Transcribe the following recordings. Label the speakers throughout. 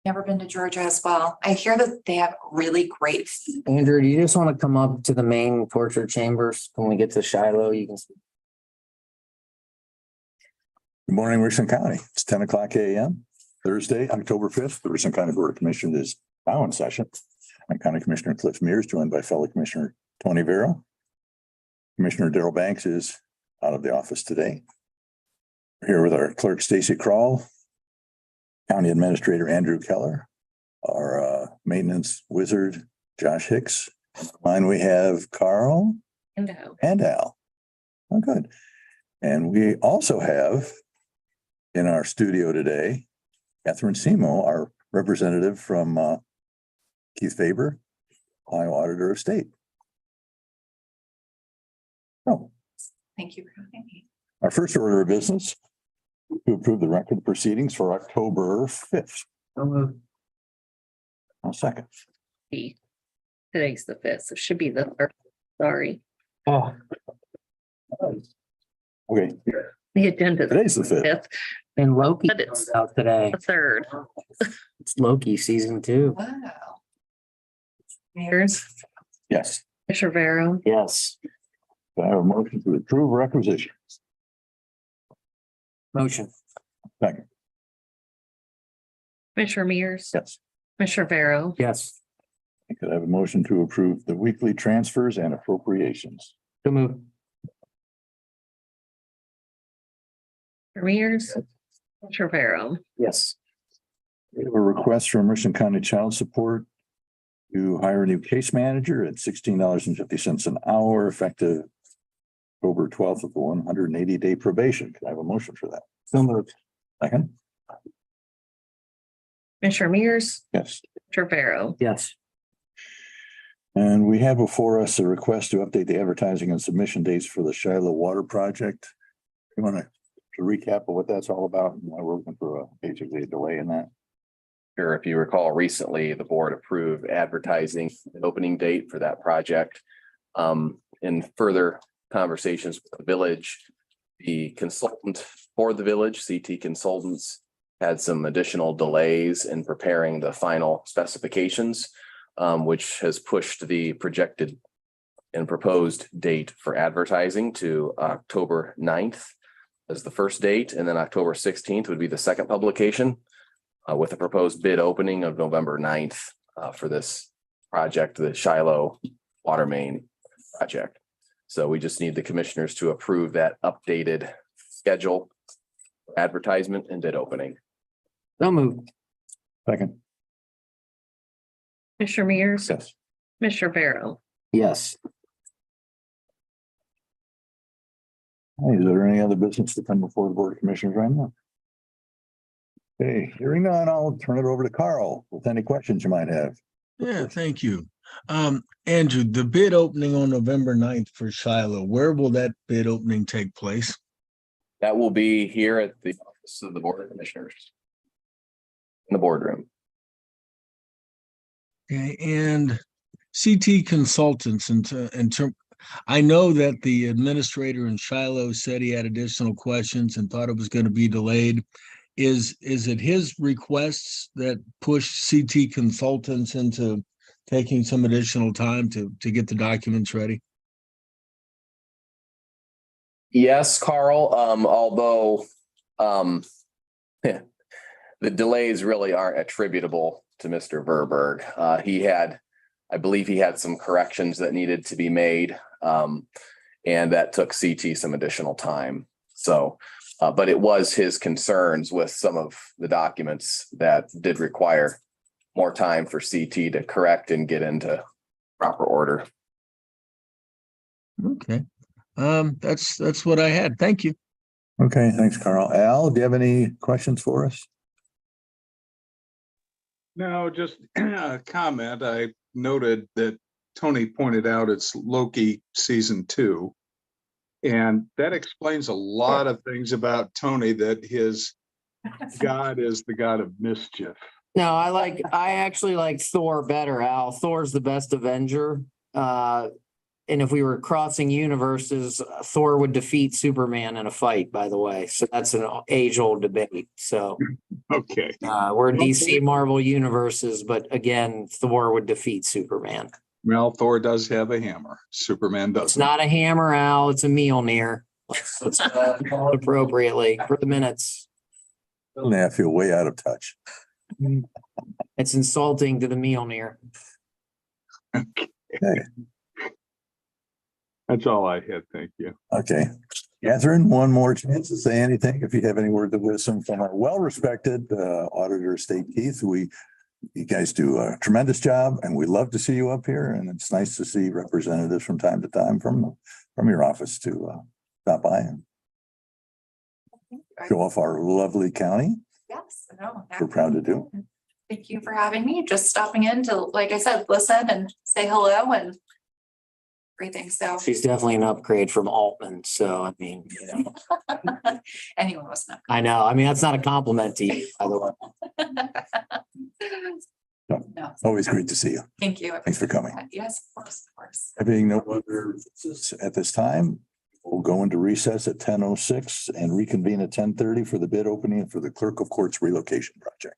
Speaker 1: Never been to Georgia as well. I hear that they have really great food.
Speaker 2: Andrew, do you just want to come up to the main torture chambers when we get to Shiloh? You can.
Speaker 3: Good morning, Richland County. It's 10:00 a.m. Thursday, October 5th. The Richland County Board of Commissioners is now in session. I'm County Commissioner Cliff Mears, joined by fellow Commissioner Tony Vero. Commissioner Darrell Banks is out of the office today. We're here with our clerk Stacy Kroll, County Administrator Andrew Keller, our maintenance wizard Josh Hicks. And we have Carl and Al. Oh, good. And we also have in our studio today, Catherine Semo, our representative from Keith Faber, Ohio Auditor of State. Oh,
Speaker 1: Thank you for having me.
Speaker 3: our first order of business to approve the record proceedings for October 5th. I'll second.
Speaker 4: Today's the 5th, so it should be the 3rd. Sorry,
Speaker 2: Oh,
Speaker 3: Okay,
Speaker 4: the agenda.
Speaker 3: today's the 5th.
Speaker 4: 5th,
Speaker 2: and Loki
Speaker 4: But it's-
Speaker 2: comes out today.
Speaker 4: the 3rd.
Speaker 2: It's Loki season 2.
Speaker 1: Wow.
Speaker 4: Mayor's,
Speaker 3: Yes.
Speaker 4: Commissioner Vero,
Speaker 2: Yes.
Speaker 3: Do I have a motion to approve requisitions?
Speaker 2: Motion.
Speaker 3: Second.
Speaker 4: Commissioner Mears,
Speaker 3: Yes.
Speaker 4: Commissioner Vero,
Speaker 2: Yes.
Speaker 3: Could I have a motion to approve the weekly transfers and appropriations?
Speaker 2: So move.
Speaker 4: Mears, Commissioner Vero,
Speaker 2: Yes.
Speaker 3: We have a request from Richland County Child Support to hire a new case manager at $16.50 an hour effective October 12th of the 180-day probation. Can I have a motion for that?
Speaker 2: So moved.
Speaker 3: Second?
Speaker 4: Commissioner Mears,
Speaker 3: Yes.
Speaker 4: Commissioner Vero,
Speaker 2: Yes.
Speaker 3: And we have before us a request to update the advertising and submission dates for the Shiloh Water Project. You want to recap of what that's all about and why we're looking for basically a delay in that?
Speaker 5: Sure, if you recall, recently the board approved advertising an opening date for that project. In further conversations with the village, the consultant for the village, CT Consultants, had some additional delays in preparing the final specifications, which has pushed the projected and proposed date for advertising to October 9th as the first date, and then October 16th would be the second publication. With a proposed bid opening of November 9th for this project, the Shiloh Water Main project. So we just need the commissioners to approve that updated schedule, advertisement and bid opening.
Speaker 2: So moved.
Speaker 3: Second?
Speaker 4: Commissioner Mears,
Speaker 3: Yes.
Speaker 4: Commissioner Vero,
Speaker 2: Yes.
Speaker 3: Hey, is there any other business to come before the Board of Commissioners right now? Okay, hearing none, I'll turn it over to Carl with any questions you might have.
Speaker 6: Yeah, thank you. Andrew, the bid opening on November 9th for Shiloh, where will that bid opening take place?
Speaker 5: That will be here at the office of the Board of Commissioners. In the boardroom.
Speaker 6: Okay, and CT Consultants I know that the administrator in Shiloh said he had additional questions and thought it was going to be delayed. Is it his requests that push CT Consultants into taking some additional time to get the documents ready?
Speaker 5: Yes, Carl, although the delays really aren't attributable to Mr. Verberg. I believe he had some corrections that needed to be made. And that took CT some additional time. So, but it was his concerns with some of the documents that did require more time for CT to correct and get into proper order.
Speaker 6: Okay. That's what I had. Thank you.
Speaker 3: Okay, thanks, Carl. Al, do you have any questions for us?
Speaker 7: No, just a comment. I noted that Tony pointed out it's Loki season 2. And that explains a lot of things about Tony, that his God is the God of mischief.
Speaker 2: No, I actually like Thor better, Al. Thor's the best Avenger. And if we were crossing universes, Thor would defeat Superman in a fight, by the way. So that's an age-old debate. So
Speaker 7: Okay,
Speaker 2: we're DC Marvel universes, but again, Thor would defeat Superman.
Speaker 7: well, Thor does have a hammer. Superman
Speaker 2: It's
Speaker 7: doesn't.
Speaker 2: not a hammer, Al, it's a Mjolnir. Let's call it appropriately for the minutes.
Speaker 3: Suddenly I feel way out of touch.
Speaker 2: It's insulting to the Mjolnir.
Speaker 3: Okay,
Speaker 7: That's all I had. Thank you.
Speaker 3: okay. Catherine, one more chance to say anything. If you have any words of wisdom from our well-respected auditor, State Keith, you guys do a tremendous job and we love to see you up here. And it's nice to see representatives from time to time from your office to stop by and show off our lovely county.
Speaker 1: Yes, no.
Speaker 3: We're proud to do.
Speaker 1: Thank you for having me, just stopping in to, like I said, listen and say hello and everything, so.
Speaker 2: She's definitely an upgrade from Altman. So, I mean, you know,
Speaker 1: Anyone was not.
Speaker 2: I know. I mean, that's not a compliment to you, by the way.
Speaker 1: No,
Speaker 3: Always great to see you.
Speaker 1: thank you.
Speaker 3: Thanks for coming.
Speaker 1: Yes, of course.
Speaker 3: Having no other business at this time, we'll go into recess at 10:06 and reconvene at 10:30 for the bid opening for the Clerk of Courts relocation project.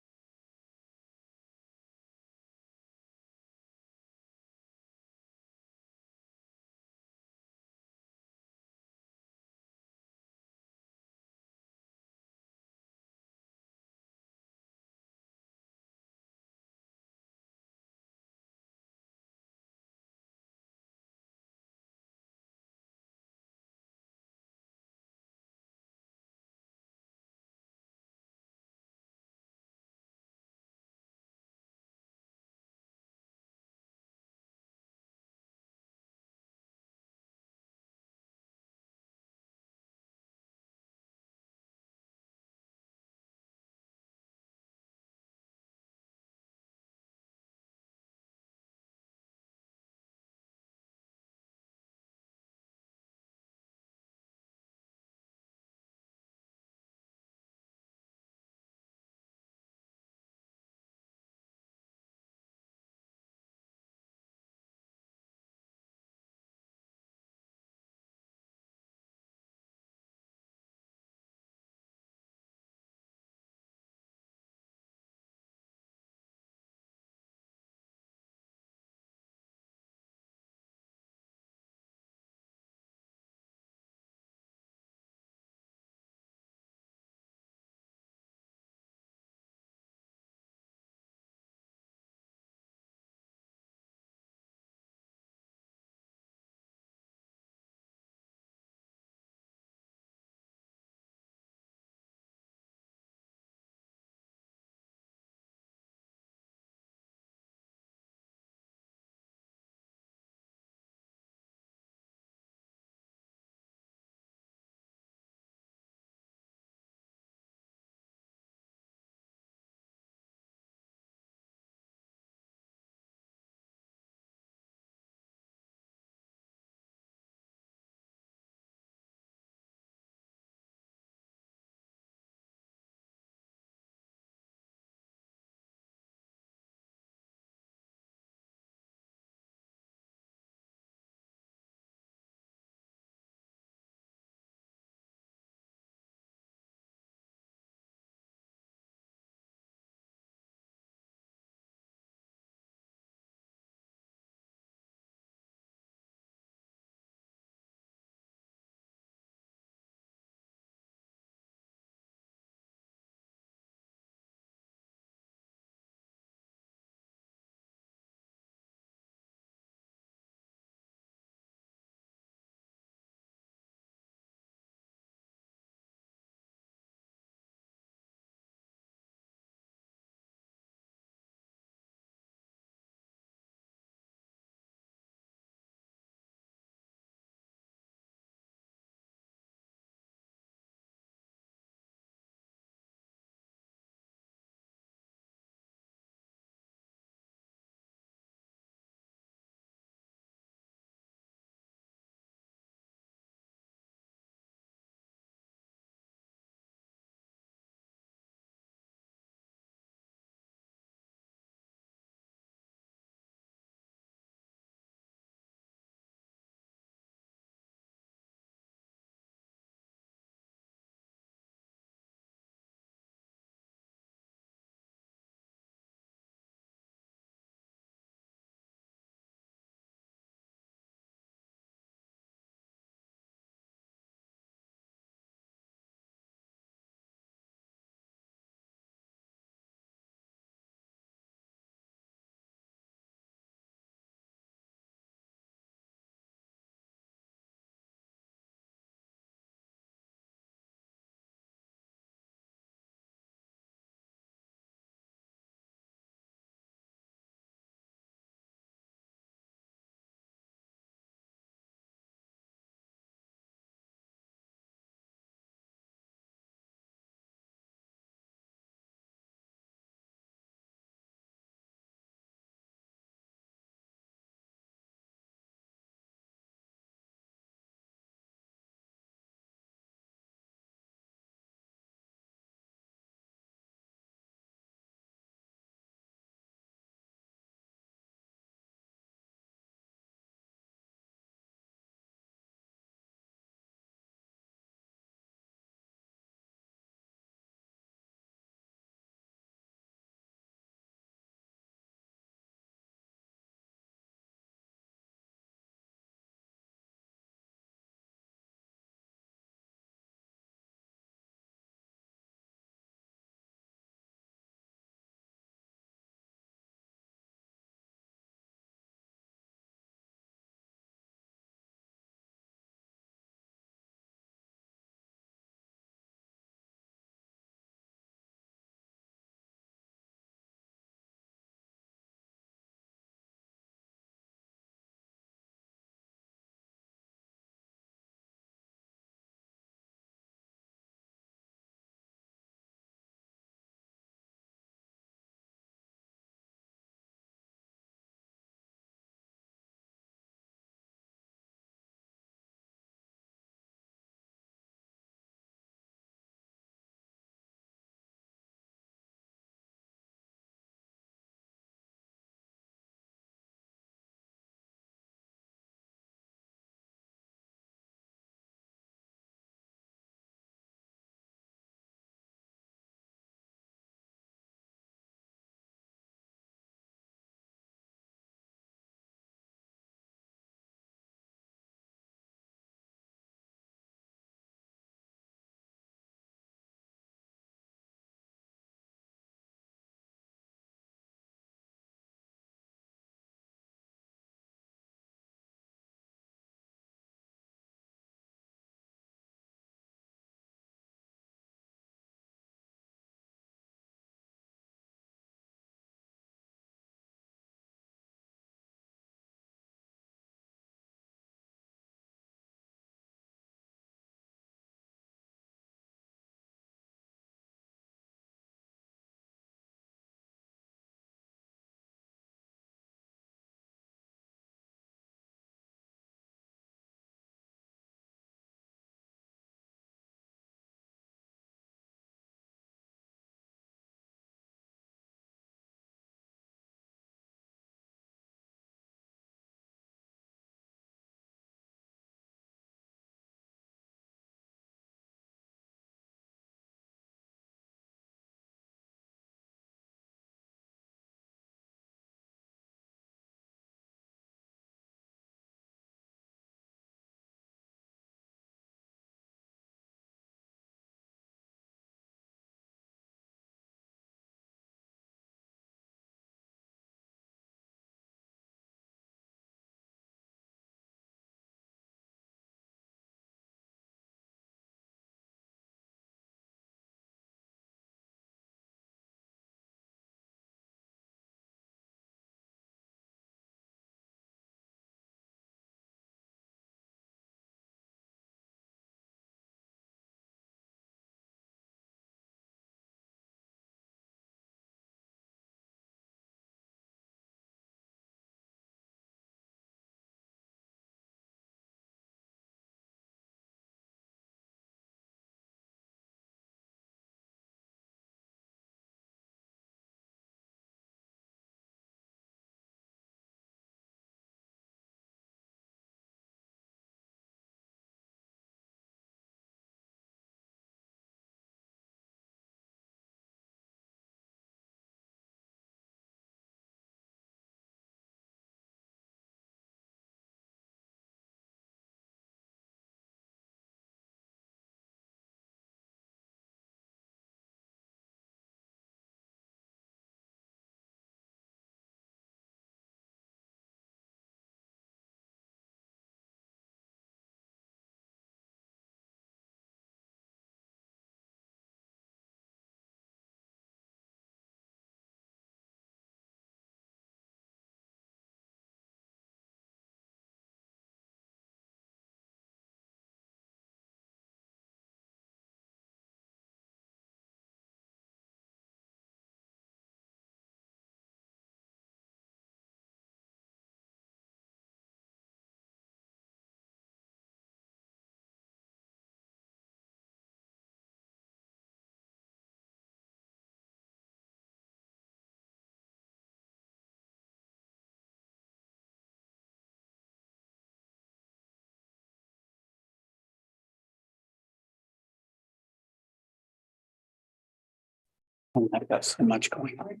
Speaker 8: I've got so much going on.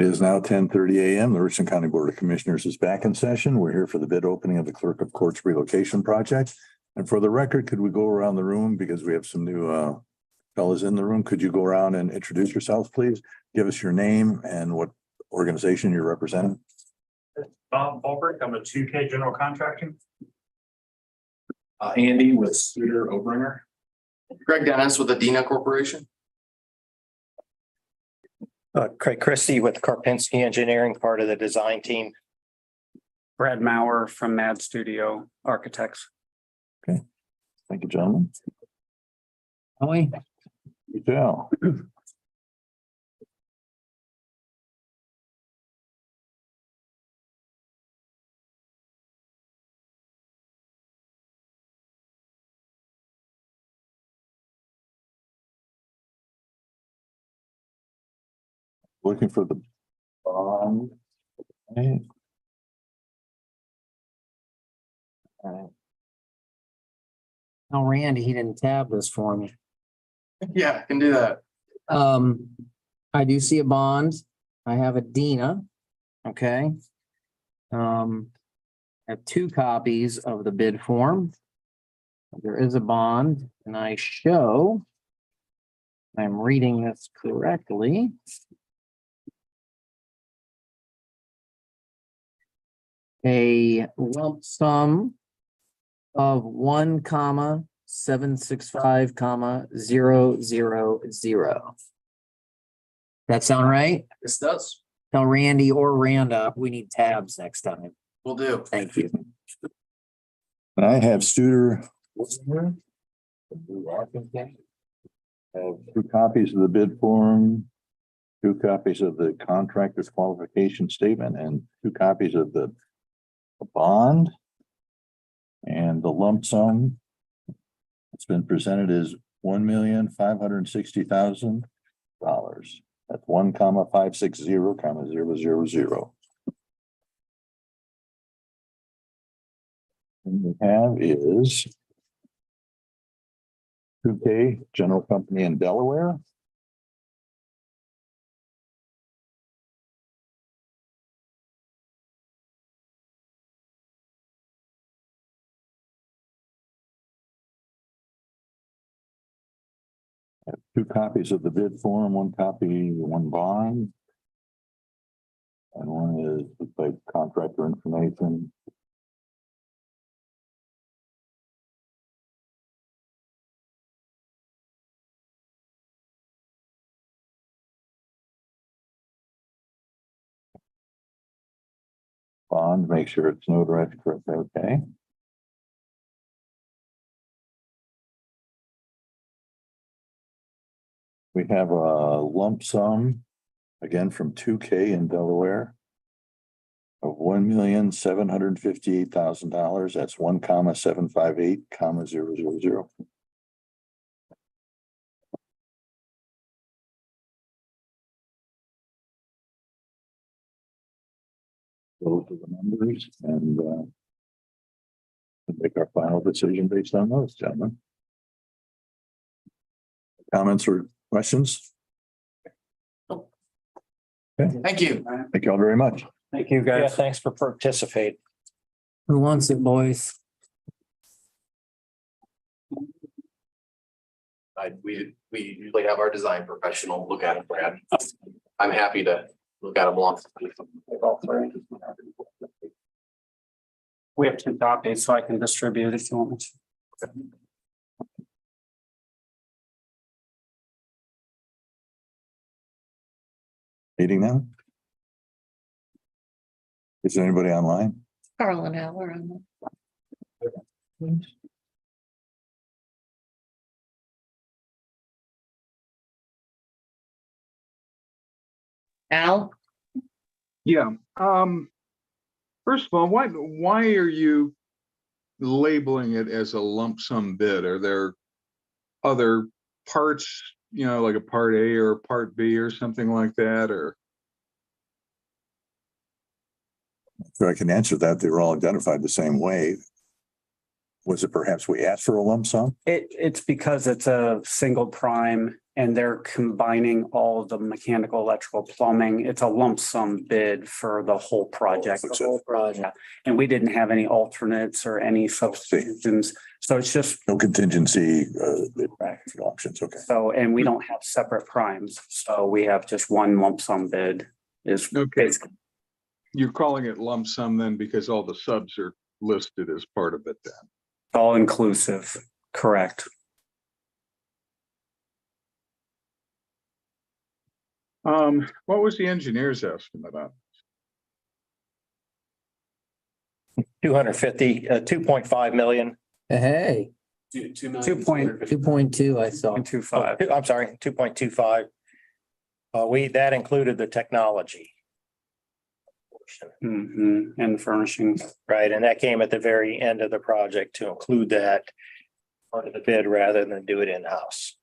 Speaker 3: It is now 10:30 a.m. The Richland County Board of Commissioners is back in session. We're here for the bid opening of the Clerk of Courts relocation project. And for the record, could we go around the room because we have some new fellas in the room? Could you go around and introduce yourselves, please? Give us your name and what organization you're representing.
Speaker 9: Bob Fulbright, I'm a 2K general contracting. Andy with Studer Obringer.
Speaker 10: Greg Dennis with Adena Corporation.
Speaker 11: Craig Christie with Karpinski Engineering, part of the design team.
Speaker 8: Brad Maurer from Mad Studio Architects.
Speaker 3: Thank you, gentlemen.
Speaker 2: Ellie?
Speaker 3: Michelle. Looking for the bond. Okay.
Speaker 2: No, Randy, he didn't tab this for me.
Speaker 10: Yeah, I can do that.
Speaker 2: I do see a bond. I have a Dina. Okay. I have 2 copies of the bid form. There is a bond and I show. I'm reading this correctly. A lump sum of 1,765,000. That sound right?
Speaker 10: This does.
Speaker 2: Tell Randy or Randa, we need tabs next time.
Speaker 10: Will do.
Speaker 2: Thank you.
Speaker 3: And I have Studer. Have 2 copies of the bid form, 2 copies of the contractor's qualification statement, and 2 copies of the bond. And the lump sum that's been presented is $1,560,000. That's 1,560,000. And we have is 2K General Company in Delaware. I have 2 copies of the bid form, 1 copy, 1 bond. And 1 is like contractor information. Bond, make sure it's notarized correctly, okay? We have a lump sum, again from 2K in Delaware, of $1,758,000. That's 1,758,000. Those are the numbers, and we'll make our final decision based on those, gentlemen. Comments or questions?
Speaker 10: Thank you.
Speaker 3: Thank you all very much.
Speaker 8: Thank you,
Speaker 11: Yeah,
Speaker 8: guys.
Speaker 11: thanks for participating.
Speaker 2: Who wants it, boys?
Speaker 5: We usually have our design professional look at it, Brad. I'm happy to look at them along.
Speaker 8: We have 2 copies, so I can distribute if you want me to.
Speaker 3: Meeting now? Is there anybody online?
Speaker 4: Carl and Al are on. Al?
Speaker 7: Yeah, first of all, why are you labeling it as a lump sum bid? Are there other parts, like a part A or a part B or something like that, or?
Speaker 3: So I can answer that. They were all identified the same way. Was it perhaps we asked for a lump sum?
Speaker 8: It's because it's a single prime And they're combining all of the mechanical, electrical, plumbing. It's a lump sum bid for the whole project.
Speaker 2: The whole project.
Speaker 8: And we didn't have any alternates or any substitutions. So it's just,
Speaker 3: No contingency, options, okay.
Speaker 8: so, and we don't have separate primes. So we have just one lump sum bid is
Speaker 7: Okay.
Speaker 8: basically.
Speaker 7: You're calling it lump sum then because all the subs are listed as part of it then.
Speaker 8: All inclusive, correct.
Speaker 7: What was the engineer's estimate on?
Speaker 11: 2.5 million.
Speaker 2: Hey, 2.2, I saw.
Speaker 8: 2.25.
Speaker 11: I'm sorry, 2.25. That included the technology.
Speaker 8: And furnishings.
Speaker 11: Right, and that came at the very end of the project to include that part of the bid rather than do it in-house.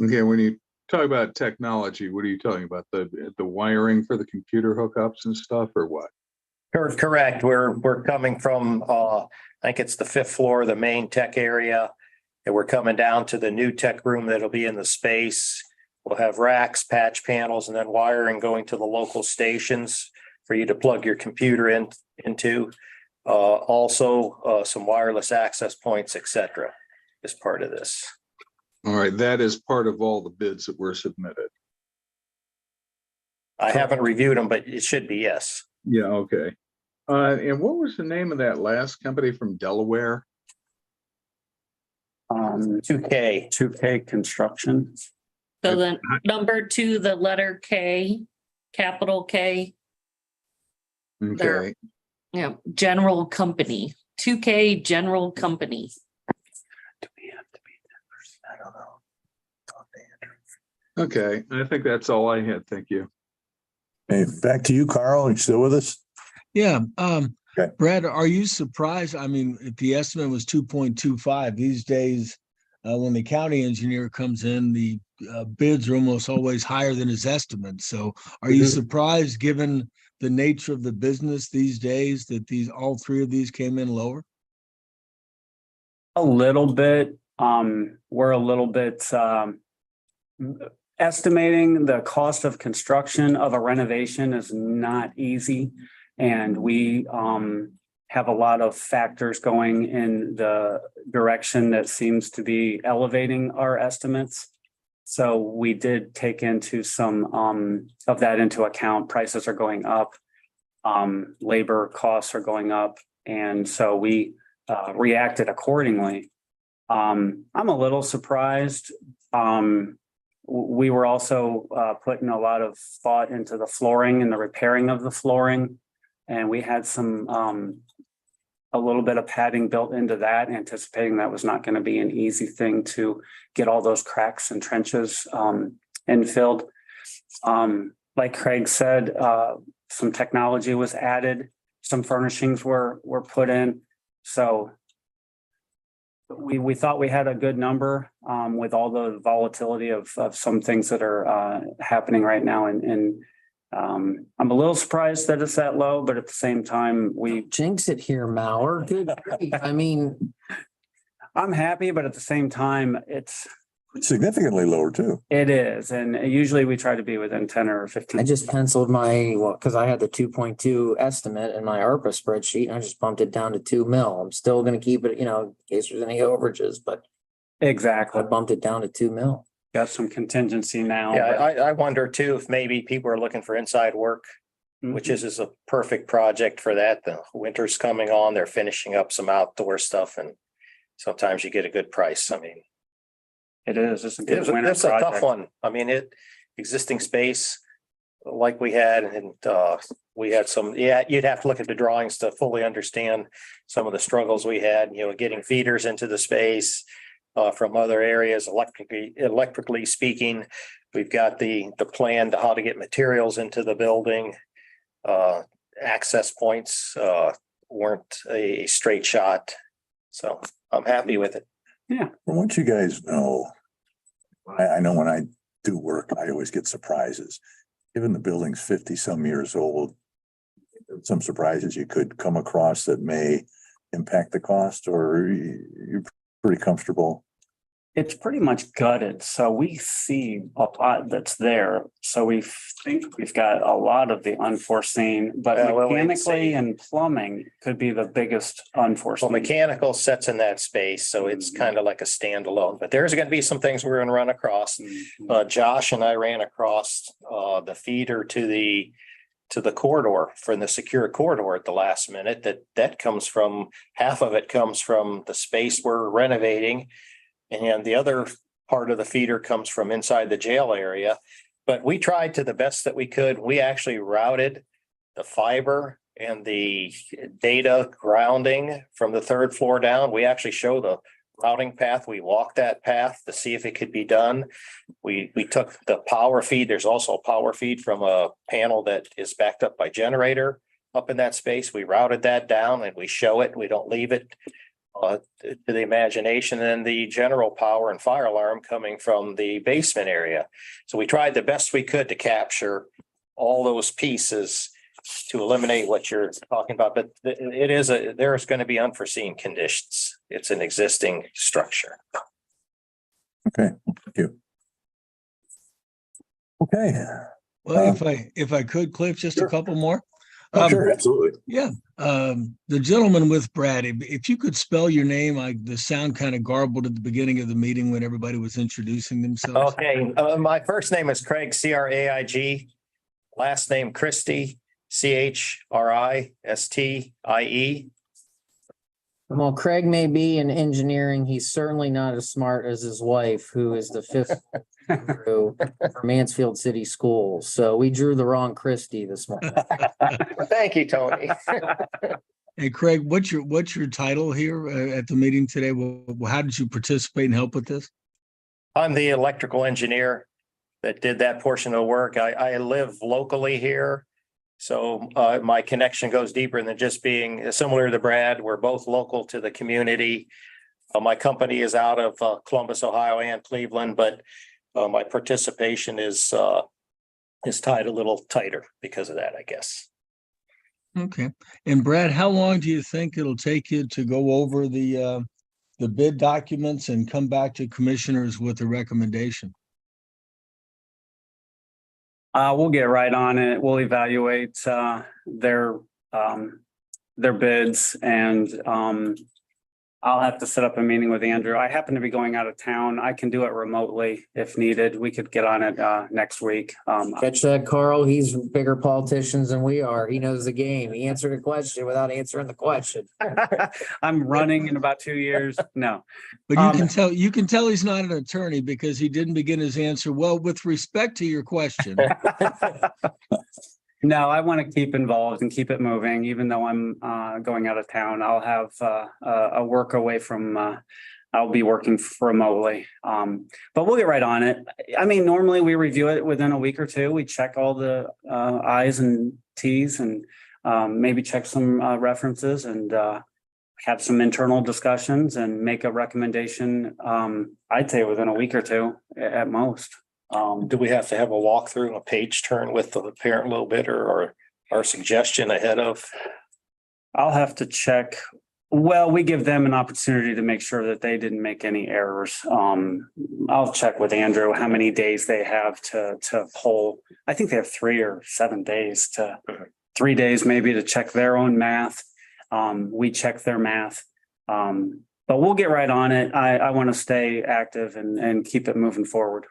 Speaker 7: Okay, when you talk about technology, what are you talking about? The wiring for the computer hookups and stuff or what?
Speaker 11: Correct. We're coming from, I think it's the 5th floor, the main tech area. And we're coming down to the new tech room that'll be in the space. We'll have racks, patch panels, and then wiring going to the local stations for you to plug your computer into. Also, some wireless access points, et cetera, as part of this.
Speaker 7: All right, that is part of all the bids that were submitted.
Speaker 11: I haven't reviewed them, but it should be, yes.
Speaker 7: Yeah, okay. And what was the name of that last company from Delaware?
Speaker 11: 2K.
Speaker 8: 2K construction.
Speaker 4: So then number 2, the letter K, capital K,
Speaker 7: Okay,
Speaker 4: general company, 2K general company.
Speaker 11: Do we have to be that person? I don't know.
Speaker 7: okay. I think that's all I had. Thank you.
Speaker 3: Hey, back to you, Carl. You still with us?
Speaker 6: Yeah,
Speaker 3: Okay.
Speaker 6: Brad, are you surprised? I mean, if the estimate was 2.25 these days, when the county engineer comes in, the bids are almost always higher than his estimate. So are you surprised, given the nature of the business these days, that all 3 of these came in lower?
Speaker 8: A little bit. We're a little bit estimating the cost of construction of a renovation is not easy. And we have a lot of factors going in the direction that seems to be elevating our estimates. So we did take into some of that into account. Prices are going up. Labor costs are going up. And so we reacted accordingly. I'm a little surprised. We were also putting a lot of thought into the flooring and the repairing of the flooring. And we had a little bit of padding built into that, anticipating that was not going to be an easy thing to get all those cracks and trenches infilled. Like Craig said, some technology was added, some furnishings were put in. So we thought we had a good number with all the volatility of some things that are happening right now. And I'm a little surprised that it's that low, but at the same time,
Speaker 2: Jinx it here, Mauer. Good grief. I mean,
Speaker 8: I'm happy, but at the same time, it's
Speaker 3: Significantly lower too.
Speaker 8: It is, and usually we try to be within 10 or 15.
Speaker 2: I just penciled because I had the 2.2 estimate in my ARPA spreadsheet and I just bumped it down to 2 mil. I'm still gonna keep it, in case there's any overages, but I
Speaker 8: Exactly.
Speaker 2: bumped it down to 2 mil.
Speaker 8: Got some contingency now.
Speaker 11: Yeah, I wonder too, if maybe people are looking for inside work, which is a perfect project for that. The winter's coming on, they're finishing up some outdoor stuff and sometimes you get a good price. I mean,
Speaker 8: It is. It's a good winter
Speaker 11: it's a tough
Speaker 8: project.
Speaker 11: one. I mean, existing space like we had and we had some, you'd have to look at the drawings to fully understand some of the struggles we had, getting feeders into the space from other areas, electrically speaking. We've got the plan to how to get materials into the building. Access points weren't a straight shot. So I'm happy with it.
Speaker 3: From what you guys know, I know when I do work, I always get surprises. Given the building's 50-some years old, some surprises you could come across that may impact the cost, or you're pretty comfortable
Speaker 8: It's pretty much gutted, so we see a lot that's there. So we think we've got a lot of the unforeseen, but
Speaker 11: Well, we'll wait and see.
Speaker 8: mechanically and plumbing could be the biggest
Speaker 11: Well,
Speaker 8: unforeseen.
Speaker 11: mechanical sets in that space, so it's kind of like a standalone, but there's gonna be some things we're gonna run across. Josh and I ran across the feeder to the corridor for the secure corridor at the last minute. That comes from, half of it comes from the space we're renovating. And the other part of the feeder comes from inside the jail area. But we tried to the best that we could. We actually routed the fiber and the data grounding from the third floor down. We actually show the routing path. We walked that path to see if it could be done. We took the power feed. There's also a power feed from a panel that is backed up by generator up in that space. We routed that down and we show it. We don't leave it to the imagination, and the general power and fire alarm coming from the basement area. So we tried the best we could to capture all those pieces to eliminate what you're talking about, but there's going to be unforeseen conditions. It's an existing structure.
Speaker 3: Okay, thank you. Okay.
Speaker 6: Well, if I could, Cliff, just a couple more.
Speaker 3: Sure, absolutely.
Speaker 6: Yeah, the gentleman with Brad, if you could spell your name, the sound kind of garbled at the beginning of the meeting when everybody was introducing themselves.
Speaker 11: Okay, my first name is Craig, Craig. Last name Christie, Christie.
Speaker 2: Well, Craig may be in engineering. He's certainly not as smart as his wife, who is the fifth for Mansfield City Schools. So we drew the wrong Christie this morning.
Speaker 11: Thank you, Tony.
Speaker 6: Hey, Craig, what's your title here at the meeting today? Well, how did you participate and help with this?
Speaker 11: I'm the electrical engineer that did that portion of the work. I live locally here. So my connection goes deeper than just being similar to Brad. We're both local to the community. My company is out of Columbus, Ohio and Cleveland, but my participation is tied a little tighter because of that, I guess.
Speaker 6: Okay. And Brad, how long do you think it'll take you to go over the bid documents and come back to commissioners with a recommendation?
Speaker 8: We'll get right on it. We'll evaluate their bids, and I'll have to set up a meeting with Andrew. I happen to be going out of town. I can do it remotely if needed. We could get on it next week.
Speaker 2: Catch that, Carl. He's bigger politicians than we are. He knows the game. He answered a question without answering the question.
Speaker 8: I'm running in about 2 years. No.
Speaker 6: But you can tell he's not an attorney because he didn't begin his answer. Well, with respect to your question.
Speaker 8: No, I want to keep involved and keep it moving, even though I'm going out of town. I'll have a work away from, I'll be working remotely. But we'll get right on it. I mean, normally we review it within a week or two. We check all the I's and T's and maybe check some references and have some internal discussions and make a recommendation. I'd say within a week or two at most.
Speaker 11: Do we have to have a walkthrough, a page turn with the parent a little bit or our suggestion ahead of?
Speaker 8: I'll have to check. Well, we give them an opportunity to make sure that they didn't make any errors. I'll check with Andrew how many days they have to pull. I think they have 3 or 7 days 3 days maybe to check their own math. We check their math. But we'll get right on it. I want to stay active and keep it moving forward.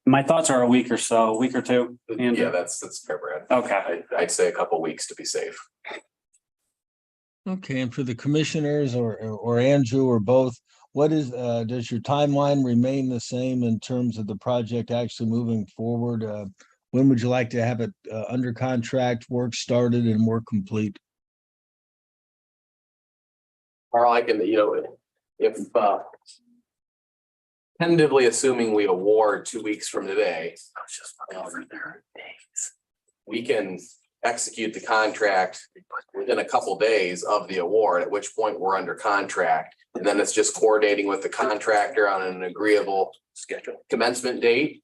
Speaker 8: My thoughts are a week or two. Andrew?
Speaker 5: Yeah, that's fair, Brad.
Speaker 8: Okay.
Speaker 5: I'd say a couple weeks to be safe.
Speaker 6: Okay, and for the commissioners or Andrew or both, does your timeline remain the same in terms of the project actually moving forward? When would you like to have it under contract, work started and work complete?
Speaker 5: Carl, I can, if tentatively assuming we award 2 weeks from today, we can execute the contract within a couple days of the award, at which point we're under contract. And then it's just coordinating with the contractor on an agreeable schedule commencement date.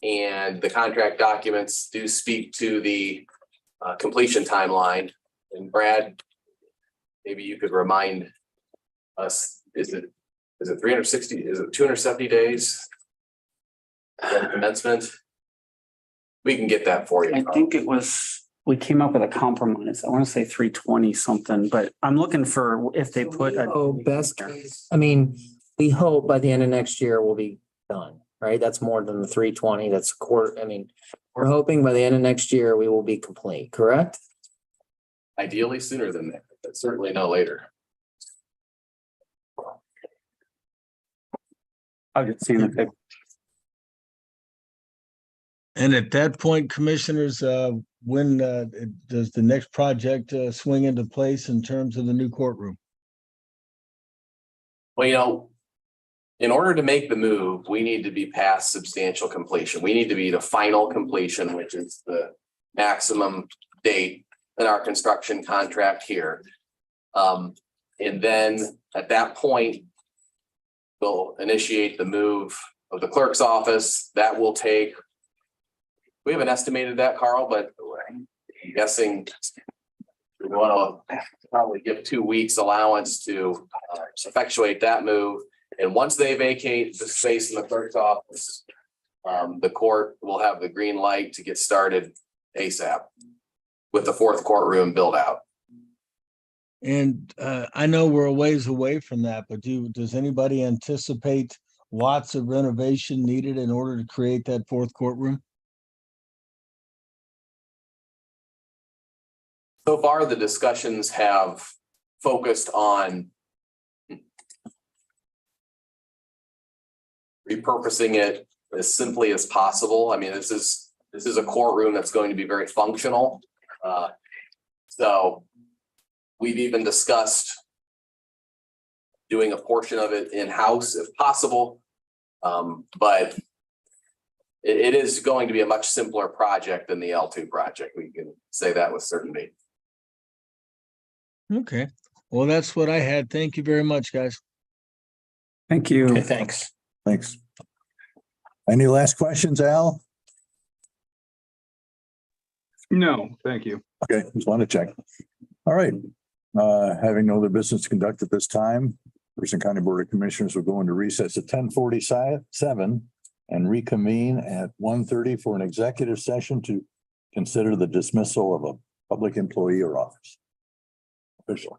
Speaker 5: And the contract documents do speak to the completion timeline. And Brad, maybe you could remind us, is it 360, is it 270 days? Commencement? We can get that for you.
Speaker 8: I think it was, we came up with a compromise. I want to say 320 something, but I'm looking for if they put a.
Speaker 2: Oh, best case, I mean, we hope by the end of next year we'll be done, right? That's more than the 320, that's a quarter, I mean, we're hoping by the end of next year we will be complete, correct?
Speaker 5: Ideally sooner than that, but certainly no later.
Speaker 8: I've just seen the pic.
Speaker 6: And at that point, commissioners, when does the next project swing into place in terms of the new courtroom?
Speaker 5: Well, in order to make the move, we need to be past substantial completion. We need to be the final completion, which is the maximum date in our construction contract here. And then at that point, we'll initiate the move of the clerk's office. That will take, we haven't estimated that, Carl, but I'm guessing we want to probably give 2 weeks allowance to effectuate that move. And once they vacate the space in the clerk's office, the court will have the green light to get started ASAP with the fourth courtroom build out.
Speaker 6: And I know we're a ways away from that, but does anybody anticipate lots of renovation needed in order to create that fourth courtroom?
Speaker 5: So far, the discussions have focused on repurposing it as simply as possible. I mean, this is a courtroom that's going to be very functional. So we've even discussed doing a portion of it in-house if possible. But it is going to be a much simpler project than the L2 project. We can say that with certainty.
Speaker 6: Okay, well, that's what I had. Thank you very much, guys.
Speaker 8: Thank you.
Speaker 11: Okay, thanks.
Speaker 3: Thanks. Any last questions, Al?
Speaker 7: No, thank you.
Speaker 3: Okay, just want to check. All right. Having no other business to conduct at this time, Thurston County Board of Commissioners will go into recess at 10:47 and reconvene at 1:30 for an executive session to consider the dismissal of a public employee or office official.